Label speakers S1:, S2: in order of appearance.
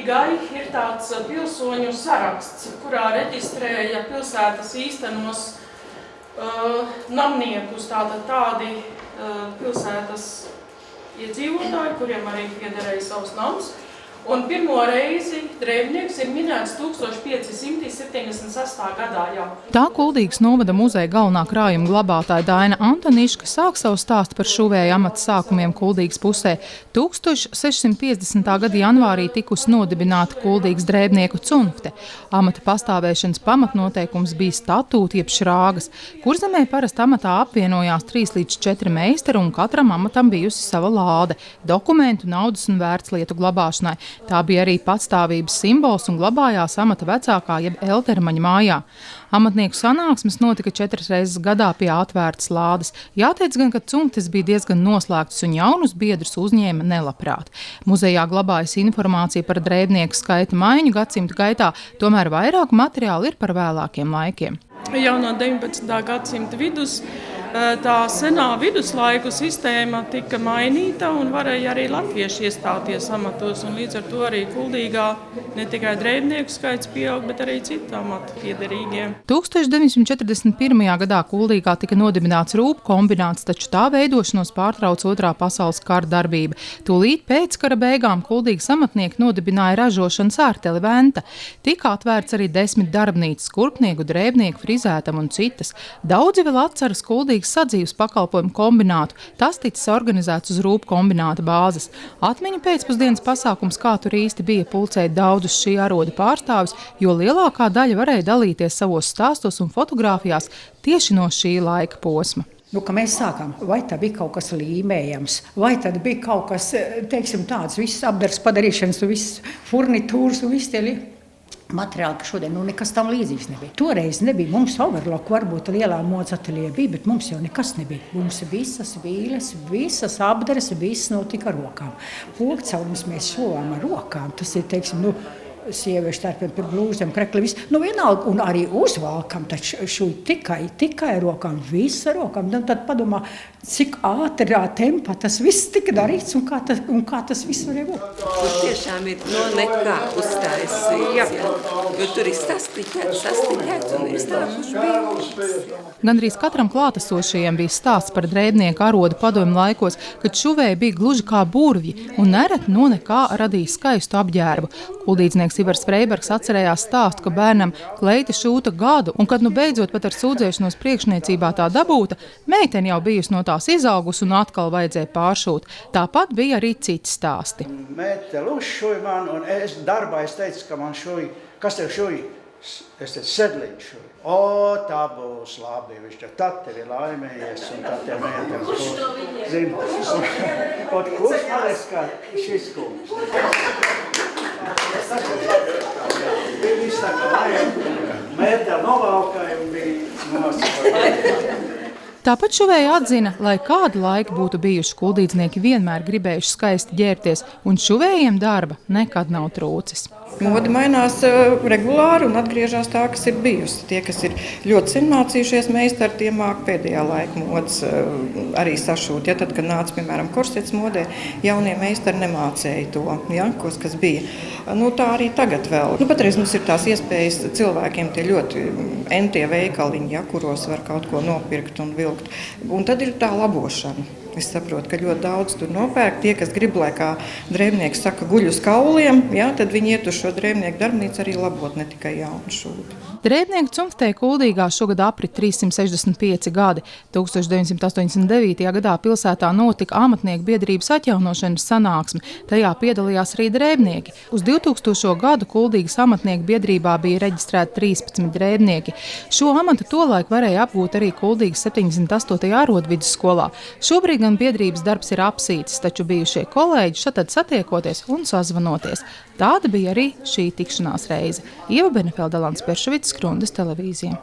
S1: Kuldīgai ir tāds pilsoņu saraksts, kurā reģistrēja pilsētas īstenos namniekus, tādi pilsētas iedzīvotāji, kuriem arī piederēja savus namus. Un pirmo reizi Drēbnieks ir minēts 1576. gadā jau.
S2: Tā Kuldīgas novada muzeja galvenā krājuma glabātāja Daina Antoniška sāk savu stāstu par šuvēja amata sākumiem Kuldīgas pusē. 1650. gada janvārī tikusi nodibināta Kuldīgas drēbnieku cunfte. Amata pastāvēšanas pamatnoteikums bija statūti jeb šrāgas. Kurzemē parasti amatā apvienojās 3 līdz 4 meistari un katram amatam bijusi sava lāde, dokumentu, naudas un vērtslietu glabāšanai. Tā bija arī patstāvības simbols un glabājās amata vecākā jeb eltermaņa mājā. Amatnieku sanāksmes notika 4 reizes gadā pie atvērtas lādes. Jāteic gan, ka cunftes bija diezgan noslēgtas un jaunus biedrus uzņēma nelabprāt. Muzejā glabājas informācija par drēbnieku skaita maiņu gadsimta gaitā, tomēr vairāk materiālu ir par vēlākiem laikiem.
S1: Jau no 19. gadsimta vidus tā senā viduslaiku sistēma tika mainīta un varēja arī latvieši iestāties amatos. Un līdz ar to arī Kuldīgā ne tikai drēbnieku skaits pieaug, bet arī citu amatu piederīgie.
S2: 1941. gadā Kuldīgā tika nodibināts rūpu kombināts, taču tā veidošanos pārtrauc Otrā pasaules kara darbība. Tūlīt pēc kara beigām Kuldīgas amatnieki nodibināja ražošanas ārteli Venta. Tika atvērts arī 10 darbnīcas, kurpnieku, drēbnieku, frizētam un citas. Daudzi vēl atceras Kuldīgas sadzīves pakalpojumu kombinātu. Tas ticis organizēts uz rūpu kombināta bāzes. Atmiņu pēcpusdienas pasākums, kā tur īsti bija, pulcēja daudzus šī aroda pārstāvis, jo lielākā daļa varēja dalīties savos stāstos un fotogrāfijās tieši no šī laika posma.
S3: Ka mēs sākām, vai tā bija kaut kas līmējams, vai tad bija kaut kas, teiksim, tāds, viss apdars padarīšanas, viss furnitūras un viss tie materiāli, ka šodien nekas tam līdzīgs nebija. Toreiz nebija. Mums overloku varbūt lielā modes ateljē bija, bet mums jau nekas nebija. Mums visas vīles, visas apdares, viss notika ar rokām. Pokcaunis mēs šovām ar rokām. Tas ir, teiksim, sieviešu tērpiem par blūzēm, krekli, viss. Vienalga, un arī uzvalkam, taču tikai rokām, visu ar rokām. Tad padomā, cik ātrā tempā tas viss tika darīts un kā tas viss varēja būt.
S4: Tur tiešām ir no nekā uztaisīts, jo tur ir sastiņēts un izstākuši bildes.
S2: Gandrīz katram klātesošajiem bija stāsts par drēbnieku arodu padomju laikos, kad šuvēji bija gluži kā burvji un nereti no nekā radīja skaistu apģērbu. Kuldīdznieks Ivars Freibergs atcerējās stāstu, ka bērnam kleita šūta gadu, un kad beidzot pat ar sūdzēšanos priekšniecībā tā dabūta, meitene jau bijusi no tās izaugusi un atkal vajadzēja pāršūt. Tāpat bija arī citi stāsti.
S5: Mēteli uzšuja man, un darbā es teicu, ka man šuja, kas tev šuja? Es teicu, sedliņš šuja. Tā būs labi, viņš te tad tev ir laimējies, un tad tev mēteli būs. Zinu, un kurš palies kā šis kungs? Viss tā kā mēteli novalkāja un bija nosakot.
S2: Tāpat šuvēji atzina, lai kādu laiku būtu bijuši kuldīdznieki vienmēr gribējuši skaisti ģērbties, un šuvējiem darba nekad nav trūcis.
S6: Mode mainās regulāri un atgriežas tā, kas ir bijusi. Tie, kas ir ļoti sen mācījušies meistari, tie māk pēdējā laika modes arī sašūt. Ja, tad, kad nāca, piemēram, korsets modē, jaunie meistari nemācēja to, kas bija. Tā arī tagad vēl. Patreiz mums ir tās iespējas cilvēkiem tie ļoti entie veikaliņi, kuros var kaut ko nopirkt un vilkt. Un tad ir tā labošana. Es saprotu, ka ļoti daudz tur nopērk. Tie, kas grib, lai kā drēbnieks saka, guļ uz kauliem, tad viņi iet uz šo drēbnieku darbnīcu arī labot, ne tikai jaunu šūdu.
S2: Drēbnieku cunftei Kuldīgā šogad aprit 365 gadi. 1989. gadā pilsētā notika amatnieku biedrības atjaunošanas sanāksme. Tajā piedalījās arī drēbnieki. Uz 2000. gadu Kuldīgas amatnieku biedrībā bija reģistrēti 13 drēbnieki. Šo amatu tolaik varēja apgūt arī Kuldīgas 78. arodvidusskolā. Šobrīd gan biedrības darbs ir apsīcis, taču bijušie kolēģi šatad satiekoties un sazvanoties. Tāda bija arī šī tikšanās reize. Ieva Benefelda, Alans Peršovits, Skrundas televīzija.